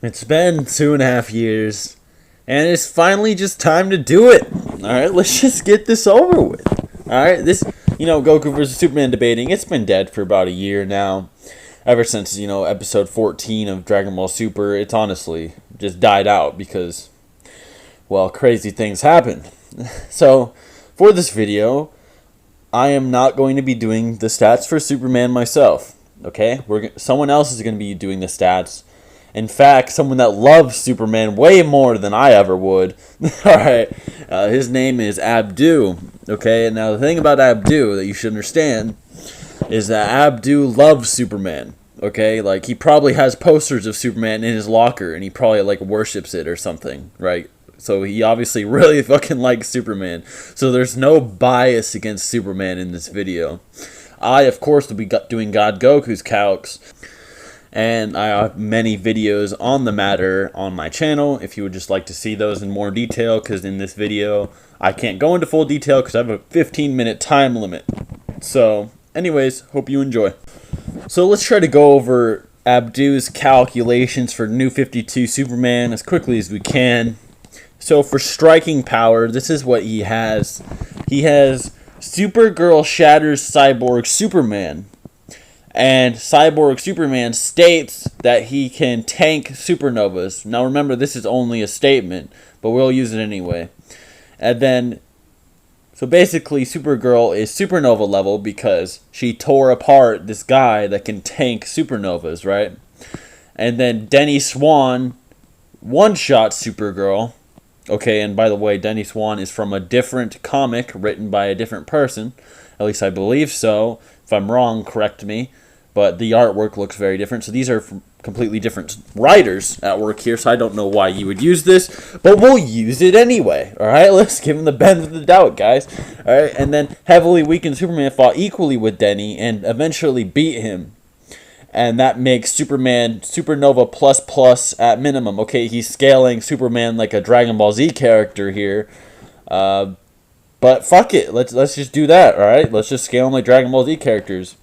It's been 2.5 years, and it's finally just time to do it. Alright, let's just get this over with. Alright, Goku vs. Superman debating, it's been dead for about a year now. Ever since, episode 14 of Dragon Ball Super, it's honestly just died out because, well, crazy things happened. So, for this video, I am not going to be doing the stats for Superman myself. Okay? Someone else is going to be doing the stats. In fact, someone that loves Superman way more than I ever would. Alright, his name is Abdu. Okay, and now the thing about Abdu that you should understand is that Abdu loves Superman. Okay, like he probably has posters of Superman in his locker and he probably like worships it or something, right? So he obviously really fucking likes Superman. So there's no bias against Superman in this video. I, of course, will be doing God Goku's calcs. And I have many videos on the matter on my channel if you would just like to see those in more detail, because in this video I can't go into full detail because I have a 15-minute time limit. So anyways, hope you enjoy. So let's try to go over Abdu's calculations for New 52 Superman as quickly as we can. So for striking power, this is what he has. He has Supergirl shatters Cyborg Superman. And Cyborg Superman states that he can tank supernovas. Now remember, this is only a statement, but we'll use it anyway. And then, so basically Supergirl is supernova level because she tore apart this guy that can tank supernovas, right? And then Denny Swan one-shot Supergirl. Okay, and by the way, Denny Swan is from a different comic written by a different person. At least I believe so. If I'm wrong, correct me. But the artwork looks very different. So these are completely different writers at work here. So I don't know why you would use this. But we'll use it anyway. Alright, let's give him the benefit of the doubt, guys. Alright, and then heavily weakened Superman fought equally with Denny and eventually beat him. And that makes Superman Supernova plus at minimum. Okay, he's scaling Superman like a Dragon Ball Z character here. But fuck it. Let's just do that, alright? Let's just scale him like Dragon Ball Z characters.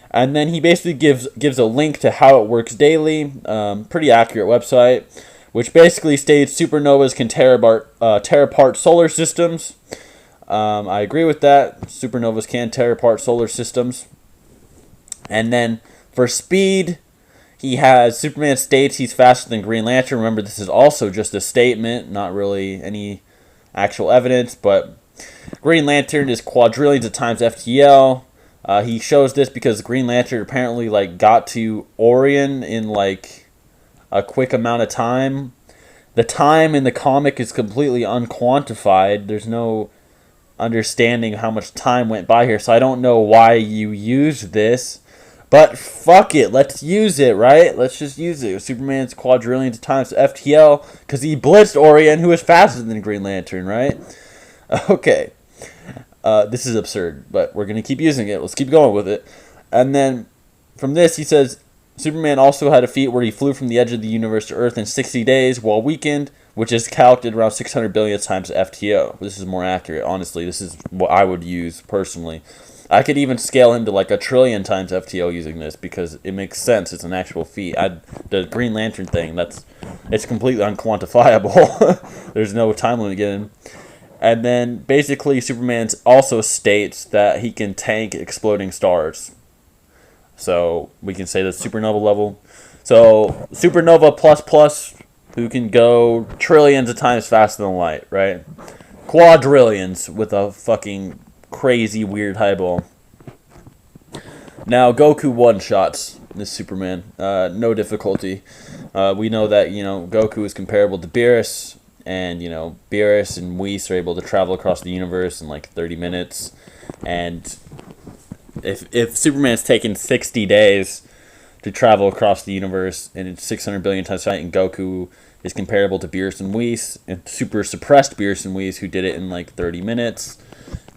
And then he basically gives a link to how it works daily. Pretty accurate website, which basically states supernovas can tear apart solar systems. I agree with that. Supernovas can tear apart solar systems. And then for speed, he has Superman states he's faster than Green Lantern. Remember, this is also just a statement, not really any actual evidence. But Green Lantern is quadrillions of times FTL. He shows this because Green Lantern apparently got to Orion in a quick amount of time. The time in the comic is completely unquantified. There's no understanding how much time went by here, so I don't know why you use this. But fuck it, let's use it, right? Let's just use it. Superman's quadrillions of times FTL because he blitzed Orion, who is faster than Green Lantern, right? Okay. This is absurd, but we're going to keep using it. Let's keep going with it. And then from this, he says, Superman also had a feat where he flew from the edge of the universe to Earth in 60 days while weakened, which is calculated around 600 billion times FTO. This is more accurate. Honestly, this is what I would use personally. I could even scale him to like 1 trillion times FTO using this because it makes sense. It's an actual feat. The Green Lantern thing, it's completely unquantifiable. There's no time limit again. And then basically Superman also states that he can tank exploding stars. So we can say that's supernova level. So supernova plus who can go trillions of times faster than light, right? Quadrillions with a fucking crazy weird highball. Now Goku one-shots this Superman. No difficulty. We know that, Goku is comparable to Beerus. And, Beerus and Whis are able to travel across the universe in 30 minutes. And if Superman's taken 60 days to travel across the universe and it's 600 billion times faster, and Goku is comparable to Beerus and Whis, and super suppressed Beerus and Whis who did it in 30 minutes,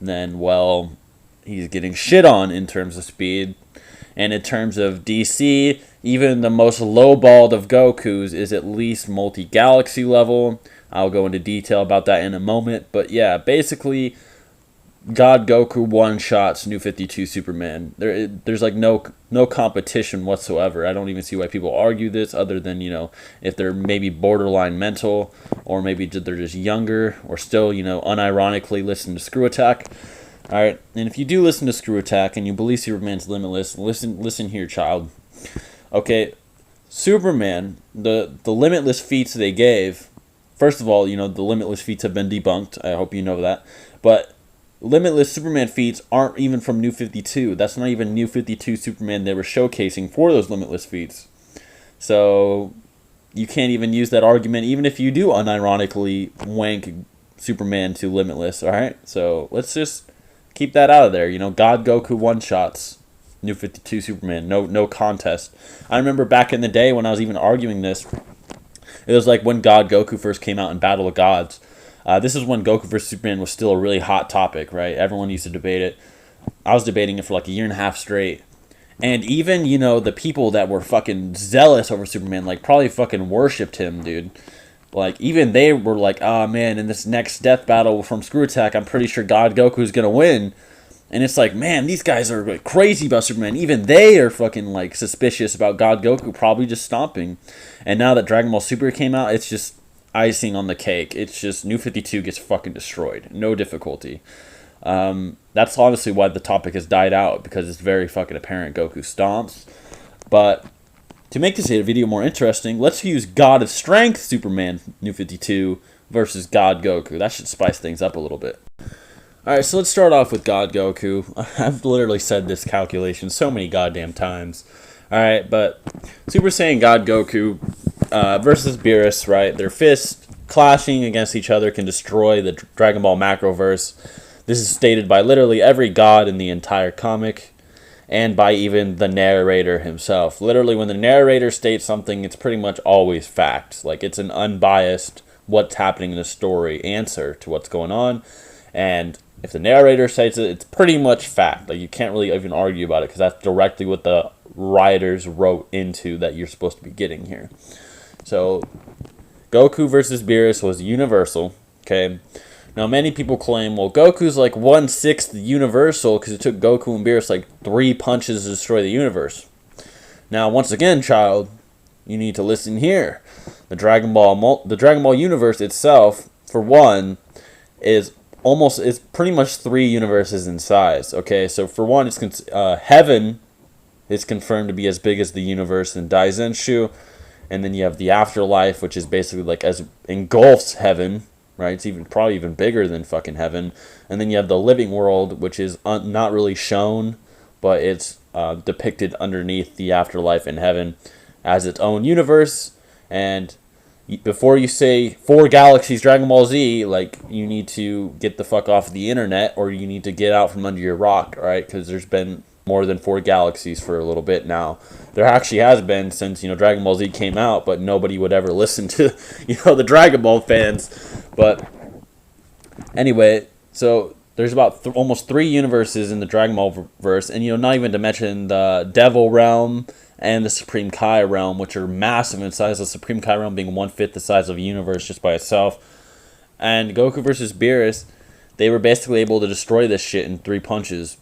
then, well, he's getting shit on in terms of speed. And in terms of DC, even the most lowballed of Gokus is at least multi-galaxy level. I'll go into detail about that in a moment. But yeah, basically, God Goku one shots New 52 Superman. There's like no competition whatsoever. I don't even see why people argue this, other than, if they're maybe borderline mental, or maybe they're just younger, or still, unironically listen to Screw Attack. All right, and if you do listen to Screw Attack and you believe Superman's limitless, listen here, child. Okay, Superman, the limitless feats they gave. First of all, the limitless feats have been debunked. I hope you know that, but limitless Superman feats aren't even from New 52. That's not even New 52 Superman they were showcasing for those limitless feats. So you can't even use that argument, even if you do unironically wank Superman to limitless. All right, so let's just keep that out of there. God Goku one shots New 52 Superman. No contest. I remember back in the day when I was even arguing this. It was like when God Goku first came out in Battle of Gods. This is when Goku vs. Superman was still a really hot topic, right? Everyone used to debate it. I was debating it for like a year and a half straight. And even, the people that were fucking zealous over Superman, like, probably fucking worshipped him, dude. Like, even they were like, oh, man, in this next death battle from Screw Attack, I'm pretty sure God Goku's gonna win. And it's like, man, these guys are like crazy about Superman. Even they are fucking like suspicious about God Goku probably just stomping. And now that Dragon Ball Super came out, it's just icing on the cake. It's just New 52 gets fucking destroyed. No difficulty. That's honestly why the topic has died out, because it's very fucking apparent Goku stomps. But to make this video more interesting, let's use God of Strength Superman New 52 versus God Goku. That should spice things up a little bit. Alright, so let's start off with God Goku. I've literally said this calculation so many goddamn times. Alright, but Super Saiyan God Goku versus Beerus, right? Their fists clashing against each other can destroy the Dragon Ball Macroverse. This is stated by literally every god in the entire comic, and by even the narrator himself. Literally, when the narrator states something, it's pretty much always fact. Like, it's an unbiased, what's happening in the story answer to what's going on. And if the narrator says it, it's pretty much fact. Like, you can't really even argue about it, because that's directly what the writers wrote into that you're supposed to be getting here. So, Goku versus Beerus was universal, okay? Now, many people claim, well, Goku's like 1/6 universal because it took Goku and Beerus like 3 punches to destroy the universe. Now, once again, child, you need to listen here. The Dragon Ball universe itself, for one, is pretty much 3 universes in size. Okay, so for one, it's Heaven is confirmed to be as big as the universe in Daizenshu, and then you have the Afterlife, which is basically like as engulfs Heaven. Right, it's probably even bigger than fucking Heaven. And then you have the living world, which is not really shown, but it's depicted underneath the Afterlife and Heaven as its own universe. And before you say 4 galaxies Dragon Ball Z, like, you need to get the fuck off the internet, or you need to get out from under your rock, right? Because there's been more than 4 galaxies for a little bit now. There actually has been since, Dragon Ball Z came out, but nobody would ever listen to, the Dragon Ball fans. But anyway, so there's about almost 3 universes in the Dragon Ball verse, and, not even to mention the Devil Realm and the Supreme Kai Realm, which are massive in size. The Supreme Kai Realm being 1/5 the size of a universe just by itself. And Goku versus Beerus, they were basically able to destroy this shit in 3 punches.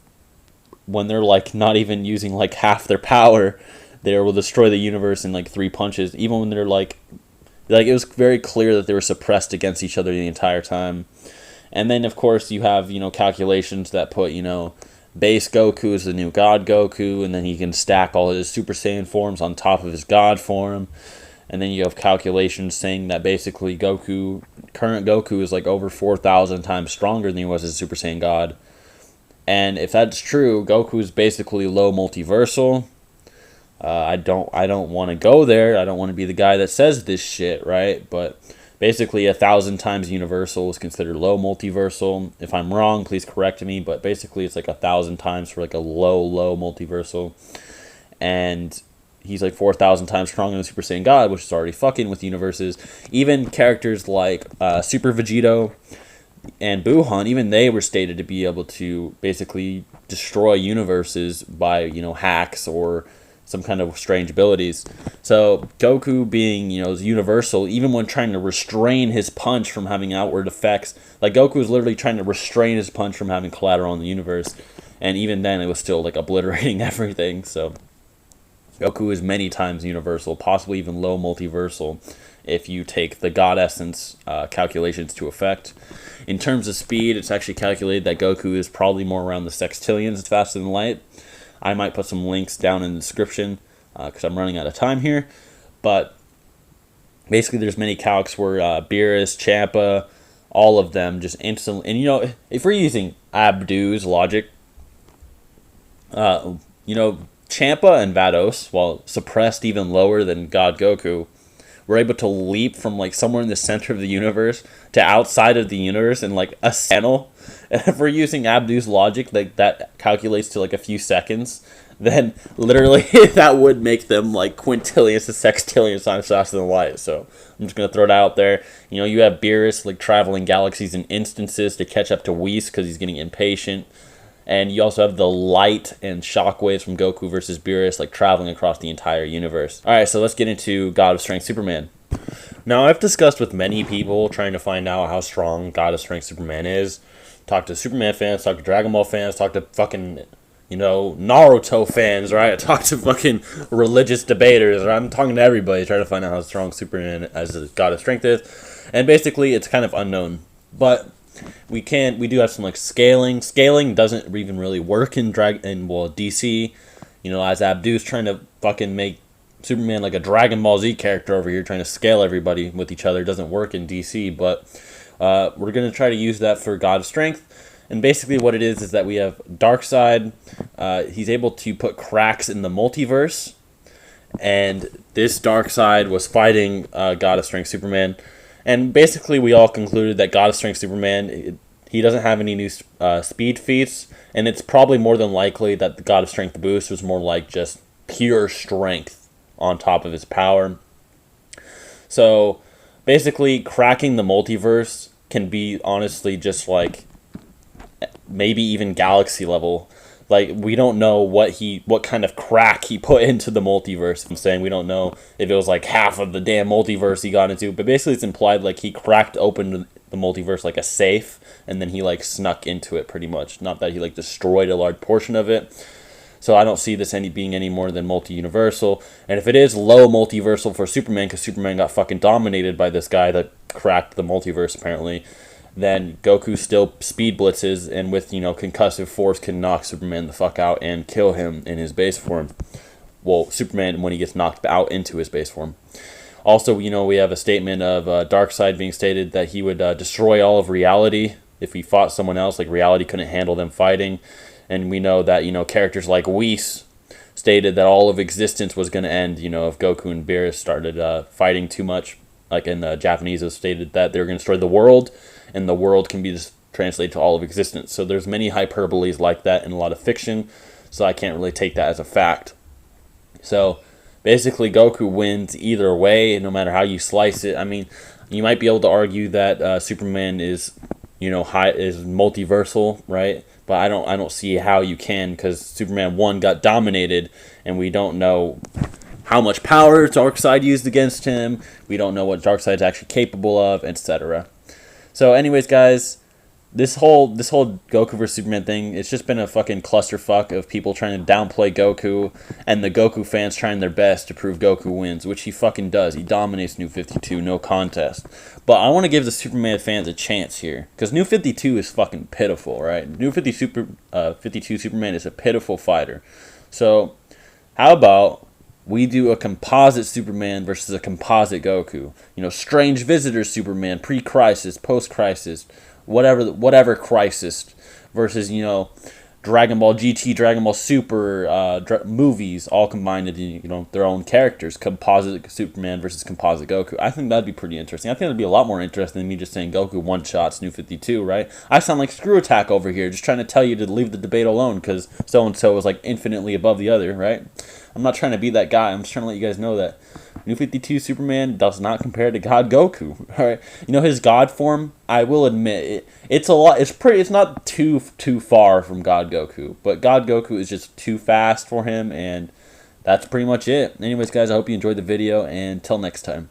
When they're like not even using like half their power, they will destroy the universe in like 3 punches. Even when they're like it was very clear that they were suppressed against each other the entire time. And then of course you have calculations that put base Goku is the new God Goku, and then he can stack all his Super Saiyan forms on top of his God form. And then you have calculations saying that basically current Goku is like over 4,000 times stronger than he was as Super Saiyan God. And if that's true, Goku is basically low multiversal. I don't want to go there. I don't want to be the guy that says this shit, right? But basically 1,000 times universal is considered low multiversal. If I'm wrong, please correct me. But basically it's like 1,000 times for like a low multiversal. And he's like 4,000 times stronger than Super Saiyan God, which is already fucking with universes. Even characters like Super Vegito and Buhan, even they were stated to be able to basically destroy universes by, hacks or some kind of strange abilities. So Goku being, universal, even when trying to restrain his punch from having outward effects, like Goku was literally trying to restrain his punch from having collateral in the universe, and even then it was still like obliterating everything. So Goku is many times universal, possibly even low multiversal, if you take the God Essence calculations to effect. In terms of speed, it's actually calculated that Goku is probably more around the sextillions faster than light. I might put some links down in the description because I'm running out of time here. But basically there's many calcs where Beerus, Champa, all of them just instantly... And, if we're using Abdu's logic, Champa and Vados, while suppressed even lower than God Goku, were able to leap from like somewhere in the center of the universe to outside of the universe in like a channel. And if we're using Abdu's logic, like that calculates to like a few seconds, then literally that would make them like quintillions to sextillions times faster than light. So I'm just gonna throw it out there. You have Beerus like traveling galaxies in instances to catch up to Whis because he's getting impatient. And you also have the light and shockwaves from Goku versus Beerus, like traveling across the entire universe. Alright, so let's get into God of Strength Superman. Now, I've discussed with many people trying to find out how strong God of Strength Superman is. Talk to Superman fans, talk to Dragon Ball fans, talk to fucking, Naruto fans, right? I talk to fucking religious debaters, right? I'm talking to everybody trying to find out how strong Superman as a God of Strength is. And basically, it's kind of unknown. But we do have some like scaling. Scaling doesn't even really work in DC. As Abdu's trying to fucking make Superman like a Dragon Ball Z character over here, trying to scale everybody with each other. It doesn't work in DC, but we're gonna try to use that for God of Strength. And basically what it is that we have Darkseid. He's able to put cracks in the multiverse, and this Darkseid was fighting God of Strength Superman. And basically, we all concluded that God of Strength Superman, he doesn't have any new speed feats, and it's probably more than likely that the God of Strength boost was more like just pure strength on top of his power. So, basically, cracking the multiverse can be honestly just like maybe even galaxy level. Like, we don't know what kind of crack he put into the multiverse. I'm saying we don't know if it was like half of the damn multiverse he got into. But basically it's implied like he cracked open the multiverse like a safe, and then he like snuck into it pretty much. Not that he like destroyed a large portion of it. So I don't see this being any more than multi-universal. And if it is low multiversal for Superman, because Superman got fucking dominated by this guy that cracked the multiverse apparently, then Goku still speed blitzes, and with, concussive force can knock Superman the fuck out and kill him in his base form. Well, Superman when he gets knocked out into his base form. Also, we have a statement of Darkseid being stated that he would destroy all of reality if he fought someone else, like reality couldn't handle them fighting. And we know that, characters like Whis stated that all of existence was going to end, if Goku and Beerus started fighting too much. Like in the Japanese, it stated that they were going to destroy the world, and the world can be just translated to all of existence. So there's many hyperboles like that in a lot of fiction, so I can't really take that as a fact. So basically Goku wins either way, no matter how you slice it. I mean, you might be able to argue that Superman is, is multiversal, right? But I don't see how you can, because Superman 1 got dominated, and we don't know how much power Darkseid used against him. We don't know what Darkseid's actually capable of, etc. So anyways, guys, this whole Goku vs Superman thing, it's just been a fucking clusterfuck of people trying to downplay Goku, and the Goku fans trying their best to prove Goku wins, which he fucking does. He dominates New 52, no contest. But I want to give the Superman fans a chance here, because New 52 is fucking pitiful, right? New 52 Superman is a pitiful fighter. So how about we do a composite Superman versus a composite Goku? Strange Visitor Superman, pre-crisis, post-crisis, whatever crisis, versus, Dragon Ball GT, Dragon Ball Super movies, all combined into, their own characters. Composite Superman versus composite Goku. I think that'd be pretty interesting. I think that'd be a lot more interesting than me just saying Goku one-shots New 52, right? I sound like Screw Attack over here, just trying to tell you to leave the debate alone because so-and-so is like infinitely above the other, right? I'm not trying to be that guy. I'm just trying to let you guys know that New 52 Superman does not compare to God Goku. All right, his God form, I will admit it's a lot. It's not too far from God Goku, but God Goku is just too fast for him, and that's pretty much it. Anyways, guys, I hope you enjoyed the video, and until next time.